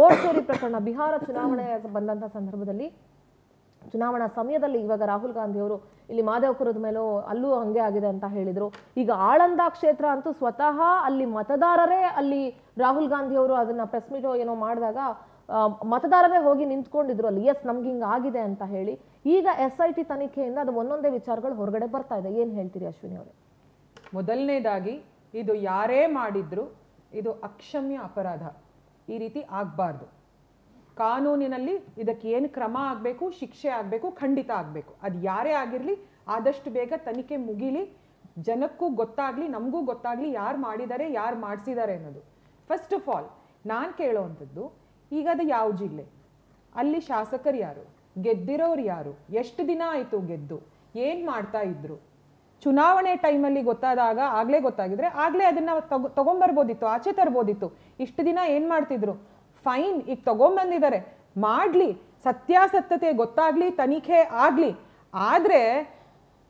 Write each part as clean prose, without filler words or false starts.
Vote ಚೋರಿ ಪ್ರಕರಣ, ಬಿಹಾರ ಚುನಾವಣೆ ಬಂದಂಥ ಸಂದರ್ಭದಲ್ಲಿ, ಚುನಾವಣಾ ಸಮಯದಲ್ಲಿ ಇವಾಗ ರಾಹುಲ್ ಗಾಂಧಿ ಅವರು ಇಲ್ಲಿ ಮಾದೇವಪುರದ ಮೇಲೂ ಅಲ್ಲೂ ಹಂಗೆ ಆಗಿದೆ ಅಂತ ಹೇಳಿದ್ರು. ಈಗ ಆಳಂದ ಕ್ಷೇತ್ರ ಅಂತೂ ಸ್ವತಃ ಅಲ್ಲಿ ಮತದಾರರೇ ಅಲ್ಲಿ ರಾಹುಲ್ ಗಾಂಧಿ ಅವರು ಅದನ್ನ ಪ್ರೆಸ್ ಮೀಟ್ ಏನೋ ಮಾಡಿದಾಗ ಮತದಾರರೇ ಹೋಗಿ ನಿಂತ್ಕೊಂಡಿದ್ರು ಅಲ್ಲಿ, ಎಸ್ ನಮ್ಗೆ ಹಿಂಗೆ ಆಗಿದೆ ಅಂತ ಹೇಳಿ. ಈಗ SIT ತನಿಖೆಯಿಂದ ಅದು ಒಂದೊಂದೇ ವಿಚಾರಗಳು ಹೊರಗಡೆ ಬರ್ತಾ ಇದೆ. ಏನು ಹೇಳ್ತೀರಿ ಅಶ್ವಿನಿ ಅವರೇ? ಮೊದಲನೇದಾಗಿ ಇದು ಯಾರೇ ಮಾಡಿದ್ರು ಇದು ಅಕ್ಷಮ್ಯ ಅಪರಾಧ. ಈ ರೀತಿ ಆಗಬಾರ್ದು. ಕಾನೂನಿನಲ್ಲಿ ಇದಕ್ಕೆ ಏನು ಕ್ರಮ ಆಗಬೇಕು, ಶಿಕ್ಷೆ ಆಗಬೇಕು, ಖಂಡಿತ ಆಗಬೇಕು. ಅದು ಯಾರೇ ಆಗಿರಲಿ ಆದಷ್ಟು ಬೇಗ ತನಿಖೆ ಮುಗಿಲಿ, ಜನಕ್ಕೂ ಗೊತ್ತಾಗಲಿ, ನಮಗೂ ಗೊತ್ತಾಗಲಿ ಯಾರು ಮಾಡಿದ್ದಾರೆ, ಯಾರು ಮಾಡಿಸಿದ್ದಾರೆ ಅನ್ನೋದು. ಫಸ್ಟ್ ಆಫ್ ಆಲ್ ನಾನು ಕೇಳೋವಂಥದ್ದು, ಈಗ ಅದು ಯಾವ ಜಿಲ್ಲೆ, ಅಲ್ಲಿ ಶಾಸಕರು ಯಾರು, ಗೆದ್ದಿರೋರು ಯಾರು, ಎಷ್ಟು ದಿನ ಆಯಿತು ಗೆದ್ದು, ಏನು ಮಾಡ್ತಾ ಇದ್ರು, ಚುನಾವಣೆ ಟೈಮಲ್ಲಿ ಗೊತ್ತಾದಾಗ ಆಗಲೇ ಗೊತ್ತಾಗಿದ್ರೆ ಆಗಲೇ ಅದನ್ನು ತಗೊಂಬರ್ಬೋದಿತ್ತು, ಆಚೆ ತರ್ಬೋದಿತ್ತು. ಇಷ್ಟು ದಿನ ಏನು ಮಾಡ್ತಿದ್ರು? ಫೈನ್, ಈಗ ತಗೊಂಬಂದಿದ್ದಾರೆ, ಮಾಡಲಿ, ಸತ್ಯಾಸತ್ಯತೆ ಗೊತ್ತಾಗ್ಲಿ, ತನಿಖೆ ಆಗಲಿ. ಆದರೆ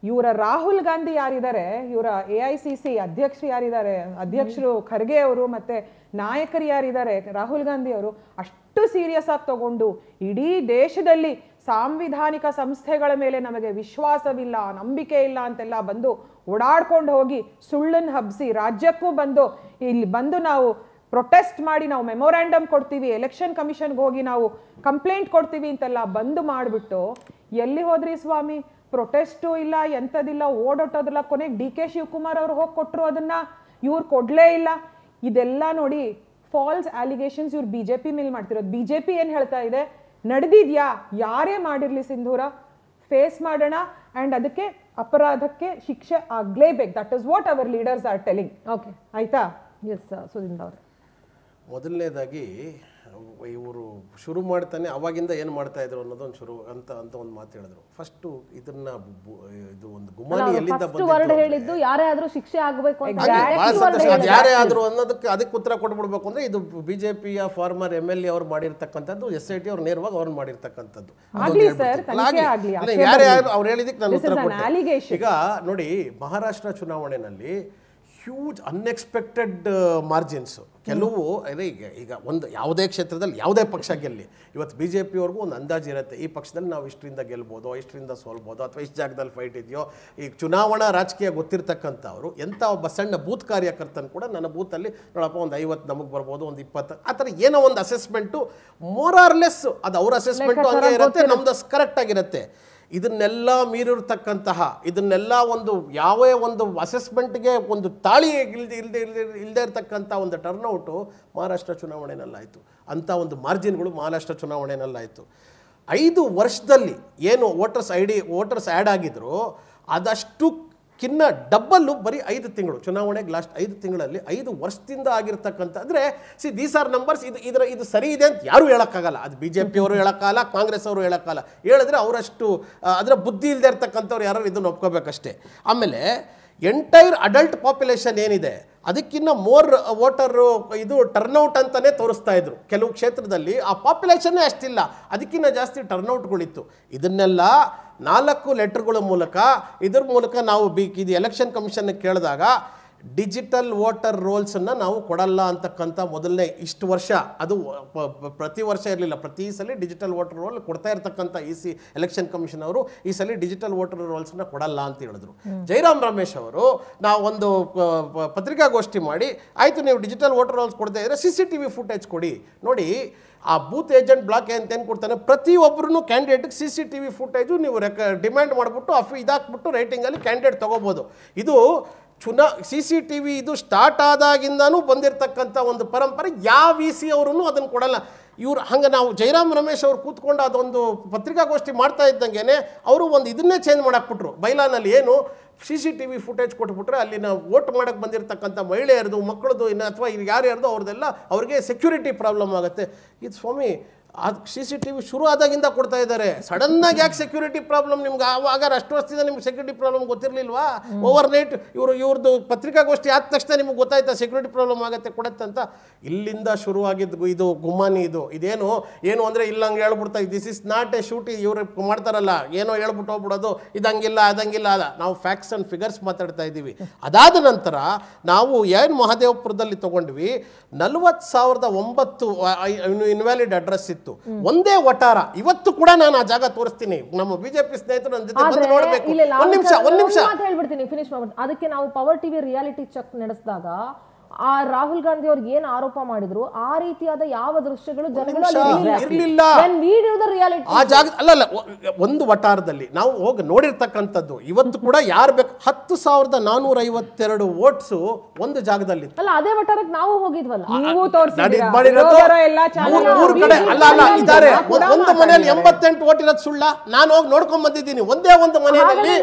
ಇವರ ರಾಹುಲ್ ಗಾಂಧಿ ಯಾರಿದ್ದಾರೆ, ಇವರ AICC ಅಧ್ಯಕ್ಷರು ಯಾರಿದ್ದಾರೆ, ಅಧ್ಯಕ್ಷರು ಖರ್ಗೆ ಅವರು ಮತ್ತು ನಾಯಕರು ಯಾರಿದ್ದಾರೆ ರಾಹುಲ್ ಗಾಂಧಿ ಅವರು, ಅಷ್ಟು ಸೀರಿಯಸ್ ಆಗಿ ತಗೊಂಡು ಇಡೀ ದೇಶದಲ್ಲಿ ಸಾಂವಿಧಾನಿಕ ಸಂಸ್ಥೆಗಳ ಮೇಲೆ ನಮಗೆ ವಿಶ್ವಾಸವಿಲ್ಲ, ನಂಬಿಕೆ ಇಲ್ಲ ಅಂತೆಲ್ಲ ಬಂದು ಓಡಾಡ್ಕೊಂಡು ಹೋಗಿ ಸುಳ್ಳನ್ನು ಹಬ್ಬಿಸಿ ರಾಜ್ಯಕ್ಕೂ ಬಂದು ಇಲ್ಲಿ ಬಂದು ನಾವು ಪ್ರೊಟೆಸ್ಟ್ ಮಾಡಿ ನಾವು ಮೆಮೊರಾಂಡಮ್ ಕೊಡ್ತೀವಿ, ಎಲೆಕ್ಷನ್ ಕಮಿಷನ್ಗೆ ಹೋಗಿ ನಾವು ಕಂಪ್ಲೇಂಟ್ ಕೊಡ್ತೀವಿ ಅಂತೆಲ್ಲ ಬಂದು ಮಾಡಿಬಿಟ್ಟು ಎಲ್ಲಿ ಹೋದ್ರಿ ಸ್ವಾಮಿ? ಪ್ರೊಟೆಸ್ಟು ಇಲ್ಲ, ಎಂಥದಿಲ್ಲ, ಓಡೋಟೋದಿಲ್ಲ. ಕೊನೆಗೆ DK ಶಿವಕುಮಾರ್ ಅವರು ಹೋಗಿ ಕೊಟ್ಟರು, ಅದನ್ನ ಇವ್ರು ಕೊಡಲೇ ಇಲ್ಲ. ಇದೆಲ್ಲ ನೋಡಿ ಫಾಲ್ಸ್ ಅಲಿಗೇಷನ್ಸ್ ಇವ್ರು BJP ಮೇಲೆ ಮಾಡ್ತಿರೋದು. BJP ಏನು ಹೇಳ್ತಾ ಇದೆ? ನಡೆದಿದ್ಯಾ, ಯಾರೇ ಮಾಡಿರ್ಲಿ ಸಿಂಧೂರ, ಫೇಸ್ ಮಾಡೋಣ ಆ್ಯಂಡ್ ಅದಕ್ಕೆ ಅಪರಾಧಕ್ಕೆ ಶಿಕ್ಷೆ ಆಗಲೇಬೇಕು. That is what our leaders are telling. Okay, ಆಯ್ತಾ? ಎಸ್ ಸುಧೀಂದ್ರ ಅವರೇ. ಮೊದಲನೇದಾಗಿ ಇವರು ಶುರು ಮಾಡ್ತಾನೆ ಅವಾಗಿಂದ ಏನು ಮಾಡ್ತಾ ಇದ್ರು ಅನ್ನೋದೊಂದು ಶುರು ಅಂತ ಒಂದು ಮಾತು ಹೇಳಿದ್ರು. ಫಸ್ಟು ಇದನ್ನ ಇದು ಒಂದು ಗುಮಾನಿ ಎಲ್ಲಿಂದ ಹೇಳಿದ್ದು, ಯಾರೇ ಆದ್ರೂ ಶಿಕ್ಷೆ ಆಗಬೇಕು ಅಂತ, ಯಾರೇ ಆದ್ರೂ ಅನ್ನೋದಕ್ಕೆ ಅದಕ್ಕೆ ಉತ್ತರ ಕೊಟ್ಬಿಡ್ಬೇಕು ಅಂದ್ರೆ ಇದು BJPಯ ಫಾರ್ಮರ್ MLA ಅವ್ರು ಮಾಡಿರ್ತಕ್ಕಂಥದ್ದು, SIT ಅವ್ರು ನೇರವಾಗಿ ಅವ್ರು ಮಾಡಿರ್ತಕ್ಕಂಥದ್ದು. ಯಾರೇ ಅವ್ರು ಹೇಳಿದಕ್ಕೆ ನಾನು ಉತ್ತರ ಕೊಟ್ಟೆ. ಈಗ ನೋಡಿ, ಮಹಾರಾಷ್ಟ್ರ ಚುನಾವಣೆಯಲ್ಲಿ ಹ್ಯೂಜ್ ಅನ್ಎಕ್ಸ್ಪೆಕ್ಟೆಡ್ ಮಾರ್ಜಿನ್ಸ್ ಕೆಲವು ಈಗ ಒಂದು ಯಾವುದೇ ಕ್ಷೇತ್ರದಲ್ಲಿ ಯಾವುದೇ ಪಕ್ಷ ಗೆಲ್ಲಿ, ಇವತ್ತು BJP ಅವ್ರಿಗೂ ಒಂದು ಅಂದಾಜು ಇರುತ್ತೆ, ಈ ಪಕ್ಷದಲ್ಲಿ ನಾವು ಇಷ್ಟರಿಂದ ಗೆಲ್ಬೋದು, ಇಷ್ಟರಿಂದ ಸೋಲ್ಬೋದು, ಅಥವಾ ಇಷ್ಟು ಜಾಗದಲ್ಲಿ ಫೈಟ್ ಇದೆಯೋ. ಈಗ ಚುನಾವಣಾ ರಾಜಕೀಯ ಗೊತ್ತಿರ್ತಕ್ಕಂಥವ್ರು ಎಂಥ ಒಬ್ಬ ಸಣ್ಣ ಬೂತ್ ಕಾರ್ಯಕರ್ತನ ಕೂಡ ನನ್ನ ಬೂತಲ್ಲಿ ನೋಡಪ್ಪ ಒಂದು 50 ನಮಗೆ ಬರ್ಬೋದು, ಒಂದು 20, ಆ ಥರ ಏನೋ ಒಂದು ಅಸೆಸ್ಮೆಂಟು ಮೋರ್ ಆರ್ ಲೆಸ್ ಅದು ಅವ್ರ ಅಸೆಸ್ಮೆಂಟು ಹಂಗೆ ಇರುತ್ತೆ, ನಮ್ದು ಕರೆಕ್ಟ್ ಆಗಿರುತ್ತೆ. ಇದನ್ನೆಲ್ಲ ಮೀರಿರ್ತಕ್ಕಂತಹ, ಇದನ್ನೆಲ್ಲ ಒಂದು ಯಾವೇ ಒಂದು ಅಸೆಸ್ಮೆಂಟ್ಗೆ ಒಂದು ತಾಳಿ ಇಲ್ಲದೆ ಇರ್ತಕ್ಕಂಥ ಒಂದು ಟರ್ನ್ಔಟು ಮಹಾರಾಷ್ಟ್ರ ಚುನಾವಣೆನಲ್ಲಾಯಿತು. ಅಂಥ ಒಂದು ಮಾರ್ಜಿನ್ಗಳು ಮಹಾರಾಷ್ಟ್ರ ಚುನಾವಣೆನಲ್ಲಾಯಿತು. 5 ವರ್ಷದಲ್ಲಿ ಏನು ವೋಟರ್ಸ್ ಆ್ಯಡ್ ಆಗಿದ್ರು ಅದಷ್ಟು ಕಿನ್ನ ಡಬ್ಬಲ್ಲು ಬರೀ 5 ತಿಂಗಳು, ಚುನಾವಣೆಗೆ ಲಾಸ್ಟ್ 5 ತಿಂಗಳಲ್ಲಿ 5 ವರ್ಷದಿಂದ ಆಗಿರ್ತಕ್ಕಂಥ. ಅಂದರೆ ದೀಸ್ ಆರ್ ನಂಬರ್ಸ್. ಇದು ಸರಿ ಇದೆ ಅಂತ ಯಾರೂ ಹೇಳೋಕ್ಕಾಗಲ್ಲ. ಅದು BJP ಅವರು ಹೇಳೋಕ್ಕಾಗಲ್ಲ, ಕಾಂಗ್ರೆಸ್ ಅವರು ಹೇಳೋಕ್ಕಾಗಲ್ಲ. ಹೇಳಿದ್ರೆ ಅವರಷ್ಟು ಅದರ ಬುದ್ಧಿ ಇಲ್ಲದೆ ಇರ್ತಕ್ಕಂಥವ್ರು ಯಾರು ಇದನ್ನು ಒಪ್ಕೋಬೇಕಷ್ಟೇ. ಆಮೇಲೆ ಎಂಟೈರ್ ಅಡಲ್ಟ್ ಪಾಪ್ಯುಲೇಷನ್ ಏನಿದೆ ಅದಕ್ಕಿಂತ ಮೋರ್ ವೋಟರು ಇದು ಟರ್ನ್ಔಟ್ ಅಂತಲೇ ತೋರಿಸ್ತಾ ಇದ್ರು. ಕೆಲವು ಕ್ಷೇತ್ರದಲ್ಲಿ ಆ ಪಾಪ್ಯುಲೇಷನ್ನೇ ಅಷ್ಟಿಲ್ಲ, ಅದಕ್ಕಿಂತ ಜಾಸ್ತಿ ಟರ್ನ್ಔಟ್ಗಳಿತ್ತು. ಇದನ್ನೆಲ್ಲ 4 ಲೆಟರ್ಗಳ ಮೂಲಕ ಇದ್ರ ಮೂಲಕ ನಾವು ಇದು ಎಲೆಕ್ಷನ್ ಕಮಿಷನ್ಗೆ ಕೇಳಿದಾಗ ಡಿಜಿಟಲ್ ವೋಟರ್ ರೋಲ್ಸನ್ನು ನಾವು ಕೊಡಲ್ಲ ಅಂತಕ್ಕಂಥ ಮೊದಲನೇ ಇಷ್ಟು ವರ್ಷ, ಅದು ಪ್ರತಿ ವರ್ಷ ಇರಲಿಲ್ಲ, ಪ್ರತಿ ಸಲ ಡಿಜಿಟಲ್ ವೋಟರ್ ರೋಲ್ ಕೊಡ್ತಾ ಇರ್ತಕ್ಕಂಥ ಎಲೆಕ್ಷನ್ ಕಮಿಷನ್ ಅವರು ಈ ಸಲ ಡಿಜಿಟಲ್ ವೋಟರ್ ರೋಲ್ಸನ್ನು ಕೊಡಲ್ಲ ಅಂತ ಹೇಳಿದ್ರು. ಜೈರಾಮ್ ರಮೇಶ್ ಅವರು ನಾವು ಒಂದು ಪತ್ರಿಕಾಗೋಷ್ಠಿ ಮಾಡಿ, ಆಯಿತು ನೀವು ಡಿಜಿಟಲ್ ವೋಟರ್ ರೋಲ್ಸ್ ಕೊಡ್ತಾ ಇದ್ರೆ CCTV ಫುಟೇಜ್ ಕೊಡಿ. ನೋಡಿ, ಆ ಬೂತ್ ಏಜೆಂಟ್ ಬ್ಲಾಕ್ ಏನು ಕೊಡ್ತಾನೆ, ಪ್ರತಿಯೊಬ್ಬರೂ ಕ್ಯಾಂಡಿಡೇಟ್ಗೆ CCTV ಫುಟೇಜು ನೀವು ಡಿಮ್ಯಾಂಡ್ ಮಾಡಿಬಿಟ್ಟು ಇದಾಕ್ಬಿಟ್ಟು ರೇಟಿಂಗಲ್ಲಿ ಕ್ಯಾಂಡಿಡೇಟ್ ತೊಗೋಬೋದು. ಇದು CCTV ಇದು ಸ್ಟಾರ್ಟ್ ಆದಾಗಿಂದನೂ ಬಂದಿರತಕ್ಕಂಥ ಒಂದು ಪರಂಪರೆ. ಯಾವ VC ಅವರೂ ಅದನ್ನು ಕೊಡಲ್ಲ. ಇವ್ರು ಹಂಗೆ ನಾವು ಜೈರಾಮ್ ರಮೇಶ್ ಅವ್ರು ಕೂತ್ಕೊಂಡು ಅದೊಂದು ಪತ್ರಿಕಾಗೋಷ್ಠಿ ಮಾಡ್ತಾ ಇದ್ದಂಗೆ ಅವರು ಒಂದು ಇದನ್ನೇ ಚೇಂಜ್ ಮಾಡಾಕ್ಬಿಟ್ರು. ಬೈಲಾನಲ್ಲಿ ಏನು CCTV ಫುಟೇಜ್ ಕೊಟ್ಬಿಟ್ರೆ ಅಲ್ಲಿನ ವೋಟ್ ಮಾಡೋಕ್ಕೆ ಬಂದಿರತಕ್ಕಂಥ ಮಹಿಳೆಯರದು, ಮಕ್ಕಳದು, ಇನ್ನು ಅಥವಾ ಯಾರ್ಯಾರ್ದು ಅವ್ರದ್ದೆಲ್ಲ ಅವ್ರಿಗೆ ಸೆಕ್ಯೂರಿಟಿ ಪ್ರಾಬ್ಲಮ್ ಆಗುತ್ತೆ. ಇದು ಸ್ವಾಮಿ, ಅದು CCTV ಶುರು ಆದಾಗಿಂದ ಕೊಡ್ತಾ ಇದ್ದಾರೆ. ಸಡನ್ನಾಗಿ ಯಾಕೆ ಸೆಕ್ಯೂರಿಟಿ ಪ್ರಾಬ್ಲಮ್ ನಿಮ್ಗೆ? ಆವಾಗ ಅಷ್ಟು ವರ್ಷದಿಂದ ನಿಮ್ಗೆ ಸೆಕ್ಯೂರಿಟಿ ಪ್ರಾಬ್ಲಮ್ ಗೊತ್ತಿರಲಿಲ್ವಾ? ಓವರ್ ನೈಟ್ ಇವ್ರದ್ದು ಪತ್ರಿಕಾಗೋಷ್ಠಿ ಆದ ತಕ್ಷಣ ನಿಮ್ಗೆ ಗೊತ್ತಾಯ್ತಾ ಸೆಕ್ಯೂರಿಟಿ ಪ್ರಾಬ್ಲಮ್ ಆಗುತ್ತೆ ಕೊಡುತ್ತೆ ಅಂತ? ಇಲ್ಲಿಂದ ಶುರುವಾಗಿದ್ದು ಇದು ಗುಮಾನಿ. ಇದೇನು ಅಂದರೆ ಇಲ್ಲಂಗೆ ಹೇಳ್ಬಿಡ್ತಾ, ದಿಸ್ ಇಸ್ ನಾಟ್ ಎ ಶೂಟಿ. ಇವ್ರು ಮಾಡ್ತಾರಲ್ಲ, ಏನೋ ಹೇಳ್ಬಿಟ್ಟು ಹೋಗ್ಬಿಡೋದು, ಇದಂಗಿಲ್ಲ ಅದಂಗಿಲ್ಲ. ನಾವು ಫ್ಯಾಕ್ಟ್ಸ್ ಫ್ಯಾಕ್ಟ್ಸ್ ಅಂಡ್ ಫಿಗರ್ಸ್ ಮಾತಾಡ್ತಾ ಇದ್ದೀವಿ. ಅದಾದ ನಂತರ ನಾವು ಏನು ಮಹದೇವಪುರದಲ್ಲಿ ತಗೊಂಡ್ವಿ, 40,009 ಇನ್ವ್ಯಾಲಿಡ್ ಅಡ್ರೆಸ್ ಇತ್ತು, ಒಂದೇ ವಟಾರ. ಇವತ್ತು ಕೂಡ ನಾನು ಆ ಜಾಗ ತೋರಿಸ್ತೀನಿ, ನಮ್ಮ ಬಿಜೆಪಿ ಸ್ನೇಹಿತರು ನನ್ನ ಜೊತೆ ಬಂದು ನೋಡಬೇಕು. ಒಂದ್ ನಿಮಿಷ ಹೇಳ್ಬಿಡ್ತೀನಿ, ಫಿನಿಶ್ ಮಾಡ್ಬಿಡ್ತೀನಿ. ಅದಕ್ಕೆ ನಾವು ಪವರ್ ಟಿವಿ ರಿಯಾಲಿಟಿ ಚೆಕ್ ನಡೆಸಿದಾಗ ಆ ರಾಹುಲ್ ಗಾಂಧಿ ಅವ್ರಿಗೆ ಏನ್ ಆರೋಪ ಮಾಡಿದ್ರು ಆ ರೀತಿಯಾದ ಯಾವ ದೃಶ್ಯಗಳು ಇರ್ಲಿಲ್ಲ ಆ ಜಾಗ. ಅಲ್ಲ ಒಂದು ವಟಾರದಲ್ಲಿ ನಾವು ಹೋಗಿ ನೋಡಿರ್ತಕ್ಕಂಥದ್ದು. ಇವತ್ತು ಕೂಡ ಯಾರು ಬೇಕು 10,452 ವೋಟ್ಸ್ ಒಂದು ಜಾಗದಲ್ಲಿ. ಅಲ್ಲ ಅದೇ ವಟಾರಕ್ಕೆ ನಾವು ಹೋಗಿದ್ವಲ್ಲ, ಮೂರು ಕಡೆ. ಅಲ್ಲ ಇದ್ದಾರೆ. ಒಂದು ಮನೆಯಲ್ಲಿ 88 ವೋಟ್ ಇರೋದು ಸುಳ್ಳ? ನಾನು ಹೋಗಿ ನೋಡ್ಕೊಂಡ್ ಬಂದಿದ್ದೀನಿ. ಒಂದೇ ಒಂದು ಮನೆಯಲ್ಲಿ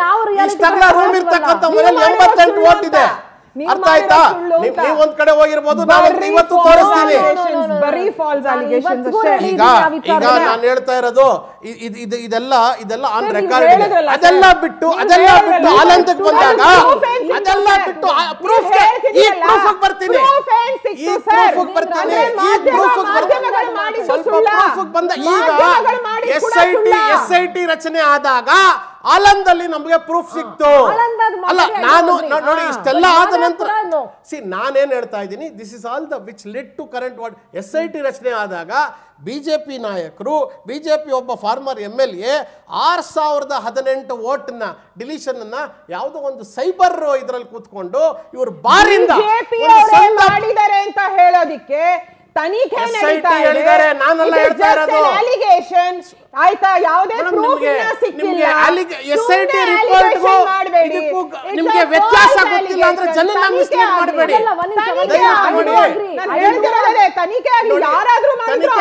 ರೂಮ್ ಇರ್ತಕ್ಕಂಥ ಮನೆಯಲ್ಲಿ 88 ವೋಟ್ ಇದೆ. ಅರ್ಥ ಆಯ್ತಾ? ನೀವು ಒಂದ್ ಕಡೆ ಹೋಗಿರ್ಬೋದು, ಇವತ್ತು ತೋರಿಸ್ತೀನಿ. ಈಗ ನಾನು ಹೇಳ್ತಾ ಇರೋದು ಇದೆಲ್ಲ ಆನ್ ರೆಕಾರ್ಡ್. ಅದೆಲ್ಲ ಬಿಟ್ಟು ಆನಂದಕ್ಕೆ ಬಂದಾಗ ಅದೆಲ್ಲ ಬಿಟ್ಟು ಪ್ರೂಫ್ ಬರ್ತೀನಿ, ಬಂದ. ಈಗ SIT ರಚನೆ ಆದಾಗ ಆಲಂದಲ್ಲಿ ನಮಗೆ ಪ್ರೂಫ್ ಸಿಕ್ತು. ಅಲ್ಲ ನಾನು ನೋಡಿ ಇಷ್ಟೆಲ್ಲ ಆದ ನಂತರ ನಾನೇನ್ ಹೇಳ್ತಾ ಇದ್ದೀನಿ, this is all the which led to current what. SIT ರಚನೆ ಆದಾಗ ಬಿಜೆಪಿ ನಾಯಕರು, ಬಿಜೆಪಿ ಒಬ್ಬ ಫಾರ್ಮರ್ MLA 6,018 ವೋಟ್ನ ಡಿಲೀಷನ್ ಅನ್ನ ಯಾವುದೋ ಒಂದು ಸೈಬರ್ ಇದರಲ್ಲಿ ಕೂತ್ಕೊಂಡು ಇವರು ಬಾರಿಂದ ಮಾಡಿದ್ದಾರೆ ಅಂತ ಹೇಳೋದಿಕ್ಕೆ ತನಿಖೆ ನಡೀತಾ ಇದೆ. ನಾನೆಲ್ಲ ಹೇಳ್ತಾ ಇರೋದು ಆಯ್ತಾ, ಯಾವುದೇ ಪ್ರೂಫ್ ಸಿಕ್ಕಿಲ್ಲ. SIT ರಿಪೋರ್ಟ್ಗೂ ನಿಮಗೆ ವ್ಯತ್ಯಾಸ ಗೊತ್ತಿಲ್ಲ ಅಂದ್ರೆ ಜನನ ಮಿಸ್ಲೀಡ್ ಮಾಡಬೇಡಿ. ತನಿಖೆ ಆಗಲಿ, ಯಾರಾದ್ರೂ ಮಾಡಿದ್ರು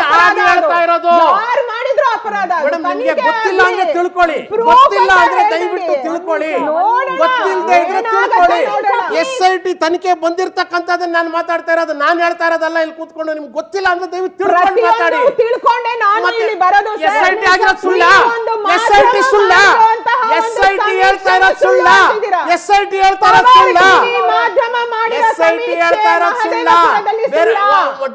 ಅಪರಾಧ. ನಿಮಗೆ ಗೊತ್ತಿಲ್ಲ ಅಂದ್ರೆ ತಿಳ್ಕೊಳ್ಳಿ, ಗೊತ್ತಿಲ್ಲ ಅಂದ್ರೆ ದಯವಿಟ್ಟು ತಿಳ್ಕೊಳ್ಳಿ, ಗೊತ್ತಿಲ್ಲದೆ ಇದ್ರೆ ತಿಳ್ಕೊಳ್ಳಿ. SIT ತನಿಖೆ ಬಂದಿರತಕ್ಕಂಥದ್ದನ್ನ ನಾನು ಮಾತಾಡ್ತಾ ಇರೋದು, ನಾನು ಹೇಳ್ತಾ ಇರೋದಲ್ಲ. ಇಲ್ಲಿ ಕೂತ್ಕೊಂಡು ನಿಮ್ಗೆ ಗೊತ್ತಿಲ್ಲ ಅಂದ್ರೆ ದಯವಿಟ್ಟು ತಿಳ್ಕೊಂಡು ಮಾತಾಡಿ. ತಿಳ್ಕೊಂಡೆ ನಾನು ಇಲ್ಲಿ ಬರೋದು. SIT ಆಗಿರೋದು ಸುಳ್ಳ? SIT ಸುಳ್ಳ? SIT ಹೇಳ್ತಾ ಇರೋದು ಸುಳ್ಳ? SIT ಹೇಳ್ತಾ ಇರೋದು ಸುಳ್ಳ? SIT ಹೇಳ್ತಾ ಇರೋದು ಸುಳ್ಳ?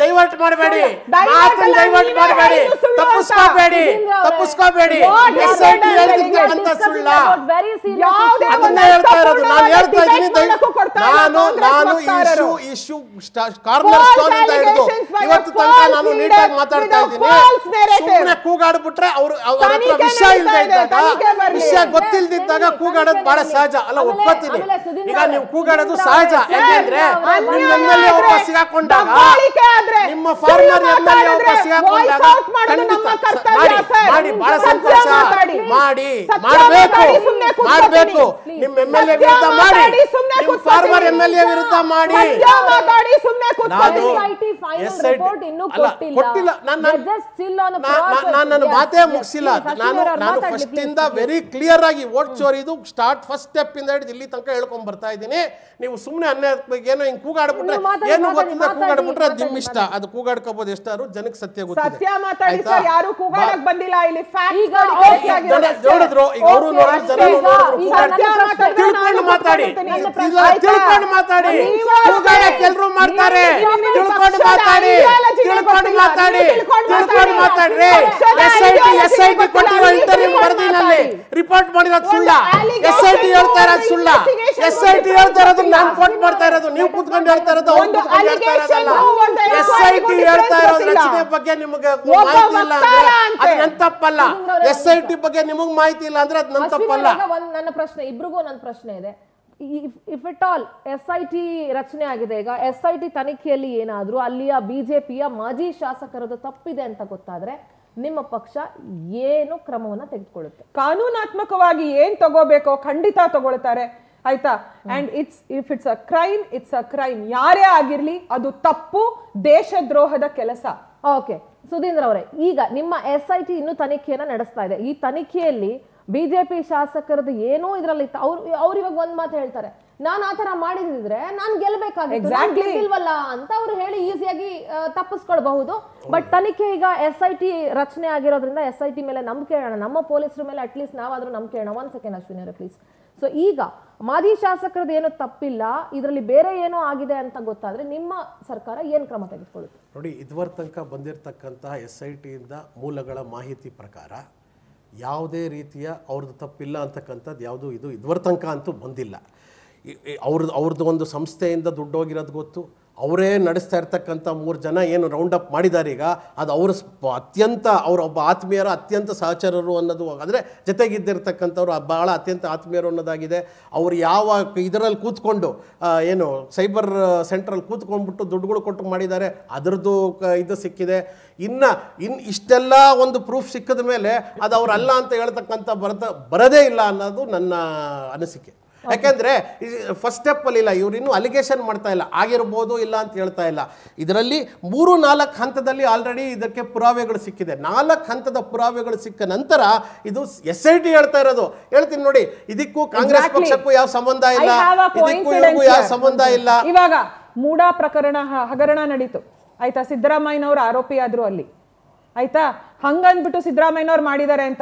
ಡೈವರ್ಟ್ ಮಾಡಬೇಡಿ, ಮಾತನ್ನ ಡೈವರ್ಟ್ ಮಾಡಬೇಡಿ, ತಪ್ಪಿಸ್ಕೋಬೇಡಿ. SIT ಹೇಳ್ತಿರ್ತಕ್ಕಂಥ ಸುಳ್ಳ? ಅದನ್ನೇ ಹೇಳ್ತಾ ಇರೋದು. ನಾನು ಹೇಳ್ತಾ ಇದ್ದೀನಿ, ನಾನು ಇಶ್ಯೂ ಕಾರ್ನರ್ ಸ್ಟೋನ್ ಅಂತ ಹಿಡಿದು ಇವತ್ತು ತನಕ ನಾನು ನೀಟಾಗಿ ಮಾತಾಡ್ತಾ ಇದ್ದೀನಿ. ಸುಮ್ಮನೆ ಕೂಗಾಡ್ಬಿಟ್ರೆ ಅವ್ರ ಹತ್ರ ವಿಷಯ ಇಲ್ಲದೆ ಇದ್ದಾಗ, ವಿಷಯ ಗೊತ್ತಿಲ್ದಿದ್ದಾಗ ಕೂಗಾಡೋದು ಬಹಳ ಸಹಜ ಅಲ್ಲ, ಒಪ್ಕೋತೀನಿ. ಈಗ ನೀವು ಕೂಗಾಡೋದು ಸಹಜ. ಯಾಕೆಂದ್ರೆ ನಿಮ್ಮ MLA ಒಬ್ಬ ಸಿಗಾಕೊಂಡಾಗ, ನಿಮ್ಮ ಫಾರ್ಮರ್ MLA ಒಬ್ಬ ಸಿಗಾಕೊಂಡಾಗ ಖಂಡಿತ ಮಾಡಿ ಬಹಳ ಸಂತೋಷ, ಮಾಡಬೇಕು. ನಿಮ್ಮ MLA ವಿರುದ್ಧ ಮಾಡಿ, ನಿಮ್ಮ ಫಾರ್ಮರ್ MLA ವಿರುದ್ಧ ಮಾಡಿ. ಕೊಟ್ಟಿಲ್ಲ, ನನ್ನ ಮಾತೇ ಮುಗಿಸಿಲ್ಲ. ನಾನು ಫಸ್ಟ್ ಇಂದ ವೆರಿ ಕ್ಲಿಯರ್ ಆಗಿ ವೋಟ್ ಚೋರಿದು ಫಸ್ಟ್ ಸ್ಟೆಪ್ ಇಂದ ಹಿಡಿದು ಇಲ್ಲಿ ತನಕ ಹೇಳ್ಕೊಂಡ್ ಬರ್ತಾ ಇದ್ದೀನಿ. ನೀವು ಸುಮ್ಮನೆ ಏನೋ ಹಿಂಗ್ ಕೂಗಾಡ್ಬಿಟ್ರೆ, ಏನು ಗೊತ್ತಿಲ್ಲ ಕೂಗಾಡ್ಬಿಟ್ರೆ ಅದು ನಿಮ್ಮ ಇಷ್ಟ. ಅದು ಕೂಗಾಡ್ಕೋಬಹುದು, ಎಷ್ಟಾರು ಜನಕ್ಕೆ ಸತ್ಯ ಗೊತ್ತಿದೆ. ನೋಡಿದ್ರು ಈಗ ಅವರು ತಿಳ್ಕೊಂಡು ಮಾತಾಡಿ, ಕೆಲರು ಮಾಡ್ತಾರೆ. ತಿಳ್ಕೊಂಡು ಮಾತಾಡ್ರಿ. SIT ಕೊಟ್ಟಿರೋ ಇಂಟರ್ವ್ಯೂ ವರದಿನಲ್ಲಿ ರಿಪೋರ್ಟ್ ಮಾಡಿರೋದು ಸುಳ್ಳ? SIT ಹೇಳ್ತಾ ಇರೋದು ಸುಳ್ಳ? SIT ಹೇಳ್ತಾ ಇರೋದು ನಾನು ಕೋಟ್ ಮಾಡ್ತಾ ಇರೋದು, ನೀವು ಕೂತ್ಕೊಂಡು ಹೇಳ್ತಾ ಇರೋದು ಅವ್ರು ಕೂತ್ಕೊಂಡು ಹೇಳ್ತಾ ಇರೋದಲ್ಲ. SIT ಹೇಳ್ತಾ ಇರೋದು ರಚನೆ ಬಗ್ಗೆ ನಿಮಗೆ ಮಾಹಿತಿ ಇಲ್ಲ ಅಂದ್ರೆ ಅದು ನನ್ನ ತಪ್ಪಲ್ಲ. SIT ಬಗ್ಗೆ ನಿಮಗೆ ಮಾಹಿತಿ ಇಲ್ಲ ಅಂದ್ರೆ ಅದು ನನ್ನ ತಪ್ಪಲ್ಲ. ನನ್ನ ಪ್ರಶ್ನೆ, ಇಬ್ರಿಗೂ ನನ್ನ ಪ್ರಶ್ನೆ ಇದೆ. ಇಫ್ ಇಟ್ ಆಲ್ SIT ರಚನೆ ಆಗಿದೆ, ಈಗ SIT ತನಿಖೆಯಲ್ಲಿ ಏನಾದ್ರೂ ಅಲ್ಲಿಯ ಬಿಜೆಪಿಯ ಮಾಜಿ ಶಾಸಕರದ್ದು ತಪ್ಪಿದೆ ಅಂತ ಗೊತ್ತಾದ್ರೆ ನಿಮ್ಮ ಪಕ್ಷ ಏನು ಕ್ರಮವನ್ನ ತೆಗೆದುಕೊಳ್ಳುತ್ತೆ? ಕಾನೂನಾತ್ಮಕವಾಗಿ ಏನ್ ತಗೋಬೇಕೋ ಖಂಡಿತ ತಗೊಳ್ತಾರೆ, ಆಯ್ತಾ. And if it's a crime, ಯಾರೇ ಆಗಿರ್ಲಿ ಅದು ತಪ್ಪು, ದೇಶದ್ರೋಹದ ಕೆಲಸ. ಓಕೆ ಸುಧೀಂದ್ರ ಅವರೇ, ಈಗ ನಿಮ್ಮ SIT ಇನ್ನು ತನಿಖೆಯನ್ನ ನಡೆಸ್ತಾ ಇದೆ. ಈ ತನಿಖೆಯಲ್ಲಿ ಬಿಜೆಪಿ ಶಾಸಕರದ್ದು ಏನೋ ಇದ್ರಲ್ಲಿ ಅವ್ರು ಇವಾಗ ಒಂದ್ ಮಾತು ಹೇಳ್ತಾರೆ, ನಾನು ಆತರ ಮಾಡಿದ್ರೆ ನಾನು ಗೆಲ್ಬೇಕಾಗಿಲ್ವಲ್ಲ ಅಂತ ಅವ್ರು ಹೇಳಿ ಈಸಿಯಾಗಿ ತಪ್ಪಿಸ್ಕೊಳ್ಬಹುದು. ಬಟ್ ತನಿಖೆ ಈಗ SIT ರಚನೆ ಆಗಿರೋದ್ರಿಂದ SIT ಮೇಲೆ ನಂಬಿಕೆ ಇಡೋಣ, ನಮ್ಮ ಪೊಲೀಸರ ಮೇಲೆ ಅಟ್ಲೀಸ್ಟ್ ನಾವಾದ್ರೂ ನಂಬಿಕೆ ಇಡೋಣ. 1 ಸೆಕೆಂಡ್ ಅಶ್ವಿನಿ ಅವರೇ ಪ್ಲೀಸ್. ಸೊ ಈಗ ಮಾಜಿ ಶಾಸಕರದ್ದು ಏನೋ ತಪ್ಪಿಲ್ಲ, ಇದರಲ್ಲಿ ಬೇರೆ ಏನೋ ಆಗಿದೆ ಅಂತ ಗೊತ್ತಾದ್ರೆ ನಿಮ್ಮ ಸರ್ಕಾರ ಏನ್ ಕ್ರಮ ತೆಗೆದುಕೊಳ್ಳುತ್ತೆ? ನೋಡಿ, ಇದುವರೆಗೆ ತನಕ ಬಂದಿರತಕ್ಕಂತಹ SIT ಇಂದ ಮೂಲಗಳ ಮಾಹಿತಿ ಪ್ರಕಾರ ಯಾವುದೇ ರೀತಿಯ ಅವ್ರದ್ದು ತಪ್ಪಿಲ್ಲ ಅಂತಕ್ಕಂಥದ್ದು ಯಾವುದು ಇದುವರೆ ತನಕ ಅಂತೂ ಬಂದಿಲ್ಲ. ಅವ್ರದ್ದು ಒಂದು ಸಂಸ್ಥೆಯಿಂದ ದುಡ್ಡು ಹೋಗಿರೋದು ಗೊತ್ತು. ಅವರೇ ನಡೆಸ್ತಾ ಇರ್ತಕ್ಕಂಥ 3 ಜನ ಏನು ರೌಂಡ್ ಅಪ್ ಮಾಡಿದ್ದಾರೆ ಈಗ, ಅದು ಅವರ ಅತ್ಯಂತ ಒಬ್ಬ ಆತ್ಮೀಯರ ಅತ್ಯಂತ ಸಹಚರರು ಅನ್ನೋದು, ಅಂದರೆ ಜೊತೆಗಿದ್ದಿರ್ತಕ್ಕಂಥವ್ರು ಭಾಳ ಅತ್ಯಂತ ಆತ್ಮೀಯರು ಅನ್ನೋದಾಗಿದೆ. ಅವರು ಯಾವ ಇದರಲ್ಲಿ ಕೂತ್ಕೊಂಡು ಏನು ಸೈಬರ್ ಸೆಂಟ್ರಲ್ಲಿ ಕೂತ್ಕೊಂಡ್ಬಿಟ್ಟು ದುಡ್ಡುಗಳು ಕೊಟ್ಟು ಮಾಡಿದ್ದಾರೆ, ಅದರದ್ದು ಇದು ಸಿಕ್ಕಿದೆ. ಇನ್ನು ಇಷ್ಟೆಲ್ಲ ಒಂದು ಪ್ರೂಫ್ ಸಿಕ್ಕಿದ ಮೇಲೆ ಅದು ಅವರಲ್ಲ ಅಂತ ಹೇಳ್ತಕ್ಕಂಥ ಬರದೇ ಇಲ್ಲ ಅನ್ನೋದು ನನ್ನ ಅನಿಸಿಕೆ. ಯಾಕೆಂದರೆ ಫಸ್ಟ್ ಸ್ಟೆಪ್ಪಲ್ಲಿ ಇಲ್ಲ, ಇವ್ರು ಇನ್ನೂ ಅಲಿಗೇಷನ್ ಮಾಡ್ತಾ ಇಲ್ಲ, ಆಗಿರ್ಬೋದು ಇಲ್ಲ ಅಂತ ಹೇಳ್ತಾ ಇಲ್ಲ. ಇದರಲ್ಲಿ 3-4 ಹಂತದಲ್ಲಿ ಆಲ್ರೆಡಿ ಇದಕ್ಕೆ ಪುರಾವೆಗಳು ಸಿಕ್ಕಿದೆ. 4 ಹಂತದ ಪುರಾವೆಗಳು ಸಿಕ್ಕ ನಂತರ ಇದು SIT ಹೇಳ್ತಾ ಇರೋದು. ಹೇಳ್ತೀನಿ ನೋಡಿ, ಇದಕ್ಕೂ ಕಾಂಗ್ರೆಸ್ ಪಕ್ಷಕ್ಕೂ ಯಾವ ಸಂಬಂಧ ಇಲ್ಲ, ಇದಕ್ಕೂ ಇವ್ರಿಗೂ ಯಾವ ಸಂಬಂಧ ಇಲ್ಲ. ಇವಾಗ ಮೂಡಾ ಪ್ರಕರಣ ಹಗರಣ ನಡೀತು ಆಯ್ತಾ, ಸಿದ್ದರಾಮಯ್ಯನವರು ಆರೋಪಿ ಆದ್ರು ಅಲ್ಲಿ ಆಯ್ತಾ, ಹಂಗಂದ್ಬಿಟ್ಟು ಸಿದ್ದರಾಮಯ್ಯನವ್ರು ಮಾಡಿದ್ದಾರೆ ಅಂತ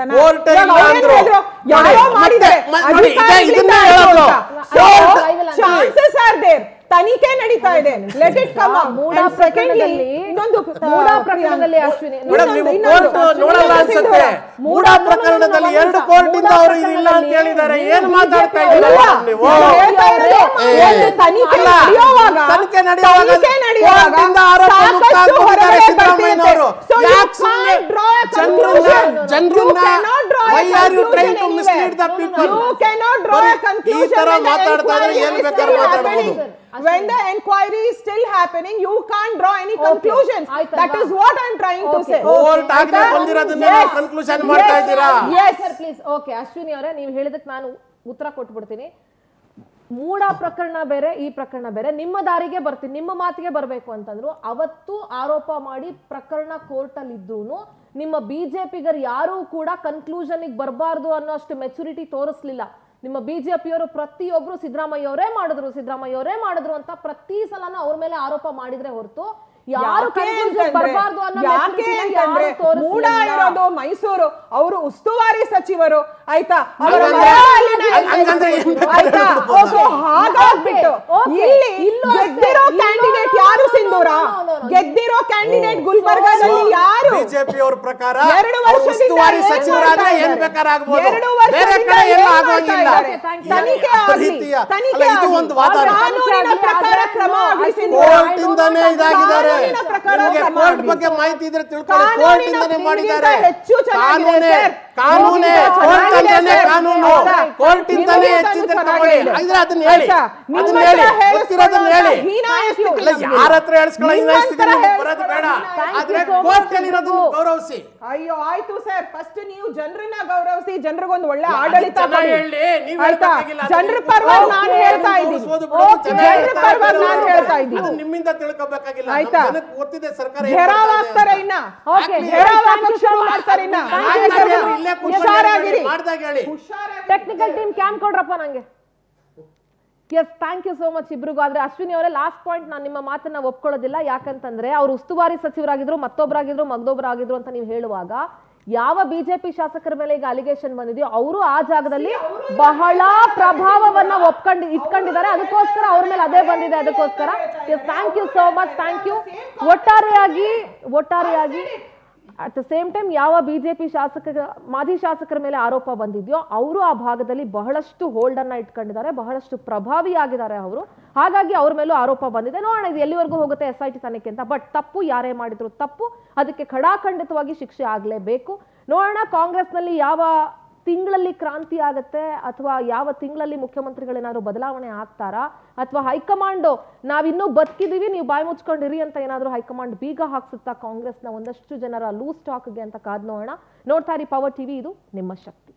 ತನಿಖೆ ನಡೀತಾ ಇದೆ. Let it come up. MUDA ಪ್ರಕರಣದಲ್ಲಿ ಇನ್ನೊಂದು ಮೂಡಾ ಪ್ರಕರಣದಲ್ಲಿ ಅಶ್ವಿನಿ ನೋಡಲ್ಲ ಅನ್ಸುತ್ತೆ. ಮೂಡಾ ಪ್ರಕರಣದಲ್ಲಿ 2 ಕೋರ್ಟ್ ಇಂದ ಅವರು ಇಲ್ಲ ಅಂತ ಹೇಳಿದ್ದಾರೆ. ಏನು ಮಾತಾಡ್ತಾ ಇದ್ದೀರಾ ನೀವು? ತನಿಖೆ ನಡೆಯುವಾಗ ಸಿದ್ದರಾಮಯ್ಯನವರು ಈ ತರ ಮಾತಾಡ್ತಾ ಇದ್ರೆ ಏನು ಬೇಕಾದ್ರೂ ಮಾತಾಡಬಹುದು. When the inquiry is still happening, you can't draw any conclusions. That is what I'm trying to say. Court ಆಗಿದೆ ಬಂದಿರೋದನ್ನ ಕನ್ಕ್ಲೂಷನ್ ಮಾಡ್ತಾ ಇದ್ದೀರಾ? Yes sir, please. Okay, Ashwini ಅವರೇ, ನೀವು ಹೇಳಿದಕ್ಕೆ ನಾನು ಉತ್ತರ ಕೊಟ್ಬಿಡ್ತೀನಿ. ಮೂಡಾ ಪ್ರಕರಣ ಬೇರೆ, ಈ ಪ್ರಕರಣ ಬೇರೆ. ನಿಮ್ಮ ದಾರಿಗೆ ಬರ್ತೀನಿ, ನಿಮ್ಮ ಮಾತಿಗೆ ಬರಬೇಕು ಅಂತಂದ್ರು. ಅವತ್ತು ಆರೋಪ ಮಾಡಿ ಪ್ರಕರಣ ಕೋರ್ಟ್ ಅಲ್ಲಿ ಇದ್ರೂ ನಿಮ್ಮ ಬಿಜೆಪಿಗರು ಯಾರೂ ಕೂಡ ಕನ್ಕ್ಲೂಷನ್ಗೆ ಬರಬಾರ್ದು ಅನ್ನೋ ಅಷ್ಟು ಮೆಚುರಿಟಿ ತೋರಿಸ್ಲಿಲ್ಲ. ನಿಮ್ಮ ಬಿಜೆಪಿಯವರು ಪ್ರತಿಯೊಬ್ರು ಸಿದ್ದರಾಮಯ್ಯ ಅವರೇ ಮಾಡಿದ್ರು ಅಂತ ಪ್ರತಿ ಸಲನ ಅವ್ರ ಮೇಲೆ ಆರೋಪ ಮಾಡಿದ್ರೆ ಹೊರತು ಯಾರು ಬರಬಾರ್ದು ಅನ್ನೋ ಮೂಡಾ ಇರೋದು ಮೈಸೂರು, ಅವರು ಉಸ್ತುವಾರಿ ಸಚಿವರು ಆಯ್ತಾ, ಹಾಗಾಗ್ಬಿಟ್ಟು ಇಲ್ಲಿ ಗೆದ್ದಿರೋ ಕ್ಯಾಂಡಿಡೇಟ್ ಯಾರು? ಸಿಂಧೂರ ಗೆದ್ದಿರೋ ಕ್ಯಾಂಡಿಡೇಟ್ ಗುಲ್ಬರ್ಗಾದಲ್ಲಿ ಯಾರು? ಬಿಜೆಪಿ ಅವರ ಪ್ರಕಾರ 2 ವರ್ಷದಿಂದ ಸಚಿವರಾದ್ರೆ ಏನು ಬೇಕಾರಾಗಬಹುದು, ಬೇರೆ ಕಡೆ ಎಲ್ಲ ಆಗೋಗಿಲ್ಲ. ತನಿಖೆ ಆಗಲಿ, ಇದು ಒಂದು ವಾದ. ಕಾನೂನಿನ ಪ್ರಕಾರ ಕ್ರಮ ಆಗಲಿ. ಕೋರ್ಟ್ ಇಂದಾನೇ ಇದಾಗಿದ್ದಾರೆ. ನಿಮಗೆ ಕೋರ್ಟ್ ಬಗ್ಗೆ ಮಾಹಿತಿ ಇದ್ರೆ ತಿಳ್ಕೊಳ್ಳಿ. ಕೋರ್ಟ್ ಇಂದಾನೇ ಮಾಡಿದ್ದಾರೆ. ಕಾನೂನೇ ಕೋರ್ಟ್ ಅಂತಾನೆ ಕಾನೂನು, ಕೋರ್ಟ್ ಇಂದಾನೇ ಹೆಚ್ಚಿದ್ರೆ ತಗೊಳ್ಳಿ. ಅಂದ್ರೆ ಅದನ್ನ ಹೇಳಿ, ಗೊತ್ತಿರೋದನ್ನ ಹೇಳಿ. ಯಾರ ಹತ್ರ ಹೇಳಿಸ್ಕೊಳ್ಳೋ ಬರೋದು ಬೇಡ, ಆದ್ರೆ ಕೋರ್ಟ್ ಅಲ್ಲಿರೋದನ್ನ ಗೌರವಿಸಿ. ಅಯ್ಯೋ ಆಯ್ತು ಸರ್, ಫಸ್ಟ್ ನೀವು ಜನರನ್ನ ಗೌರವಿಸಿ, ಜನರಿಗೊಂದು ಒಳ್ಳೆ ಆಡಳಿತ ಹೇಳಿ. ಜನರ ಪರವಾಗಿ ನಾನು ಹೇಳ್ತಾ ಇದ್ದೀನಿ, ಜನರ ಪರವಾಗಿ ನಾನು ಹೇಳ್ತಾ ಇದ್ದೀನಿ. ನಿಮ್ಮಿಂದ ತಿಳ್ಕೊಬೇಕಾಗಿಲ್ಲ, ಆಯ್ತಾ? ಗೊತ್ತಿದೆ ಸರ್ಕಾರ ಘೇರಾವ್ ಆಗ್ತಾರೆ, ಇನ್ನ ಘೇರಾವ್ ಆಗಕ್ಕೆ ಶುರು ಮಾಡ್ತಾರೆ. ಇನ್ನ ಹುಷಾರಾಗಿರಿ. ಟೆಕ್ನಿಕಲ್ ಟೀಮ್ ಕ್ಯಾಂಪ್ ಕೊಡ್ರಪ್ಪ ನಂಗೆ. Yes, thank you so much ಇಬ್ರಿಗೂ. ಆದ್ರೆ ಅಶ್ವಿನಿ ಅವರೇ, ಲಾಸ್ಟ್ ಪಾಯಿಂಟ್, ನಾನು ನಿಮ್ಮ ಮಾತನ್ನ ಒಪ್ಕೊಳ್ಳೋದಿಲ್ಲ. ಯಾಕಂತಂದ್ರೆ ಅವ್ರು ಉಸ್ತುವಾರಿ ಸಚಿವರಾಗಿದ್ರು, ಮತ್ತೊಬ್ಬರಾಗಿದ್ರು ಅಂತ ನೀವು ಹೇಳುವಾಗ ಯಾವ ಬಿಜೆಪಿ ಶಾಸಕರ ಮೇಲೆ ಈಗ ಅಲಿಗೇಷನ್ ಬಂದಿದೆಯೋ ಅವರು ಆ ಜಾಗದಲ್ಲಿ ಬಹಳ ಪ್ರಭಾವವನ್ನ ಇಟ್ಕೊಂಡಿದ್ದಾರೆ. ಅದಕ್ಕೋಸ್ಕರ ಅವ್ರ ಮೇಲೆ ಅದೇ ಬಂದಿದೆ. ಅದಕ್ಕೋಸ್ಕರ thank you so much, thank you. ಒಟ್ಟಾರೆಯಾಗಿ ಅಟ್ ದ ಸೇಮ್ ಟೈಮ್ ಯಾವ ಬಿಜೆಪಿ ಮಾಜಿ ಶಾಸಕರ ಮೇಲೆ ಆರೋಪ ಬಂದಿದೆಯೋ ಅವರು ಆ ಭಾಗದಲ್ಲಿ ಬಹಳಷ್ಟು ಹೋಲ್ಡ್ ಅನ್ನ ಇಟ್ಕೊಂಡಿದ್ದಾರೆ, ಬಹಳಷ್ಟು ಪ್ರಭಾವಿಯಾಗಿದ್ದಾರೆ ಅವರು. ಹಾಗಾಗಿ ಅವ್ರ ಮೇಲೂ ಆರೋಪ ಬಂದಿದೆ. ನೋಡೋಣ ಇದು ಎಲ್ಲಿವರೆಗೂ ಹೋಗುತ್ತೆ SIT ತನಿಖೆ ಅಂತ. ಬಟ್ ತಪ್ಪು ಯಾರೇ ಮಾಡಿದ್ರು ತಪ್ಪು, ಅದಕ್ಕೆ ಖಡಾಖಂಡಿತವಾಗಿ ಶಿಕ್ಷೆ ಆಗಲೇಬೇಕು. ನೋಡೋಣ ಕಾಂಗ್ರೆಸ್ನಲ್ಲಿ ಯಾವ ತಿಂಗಳಲ್ಲಿ ಕ್ರಾಂತಿ ಆಗುತ್ತೆ, ಅಥವಾ ಯಾವ ತಿಂಗಳಲ್ಲಿ ಮುಖ್ಯಮಂತ್ರಿಗಳೇನಾದ್ರು ಬದಲಾವಣೆ ಆಗ್ತಾರಾ, ಅಥವಾ ಹೈಕಮಾಂಡ್ ನಾವಿನ್ನೂ ಬದುಕಿದೀವಿ ನೀವು ಬಾಯಿ ಮುಚ್ಕೊಂಡಿರಿ ಅಂತ ಏನಾದ್ರು ಹೈಕಮಾಂಡ್ ಬೀಗ ಹಾಕ್ಸುತ್ತಾ ಕಾಂಗ್ರೆಸ್ನ ಒಂದಷ್ಟು ಜನರ ಲೂಸ್ ಟಾಕ್ಗೆ ಅಂತ ಕಾದ್ ನೋಡೋಣ. ನೋಡ್ತಾ ಇರಿ ಪವರ್ ಟಿವಿ, ಇದು ನಿಮ್ಮ ಶಕ್ತಿ.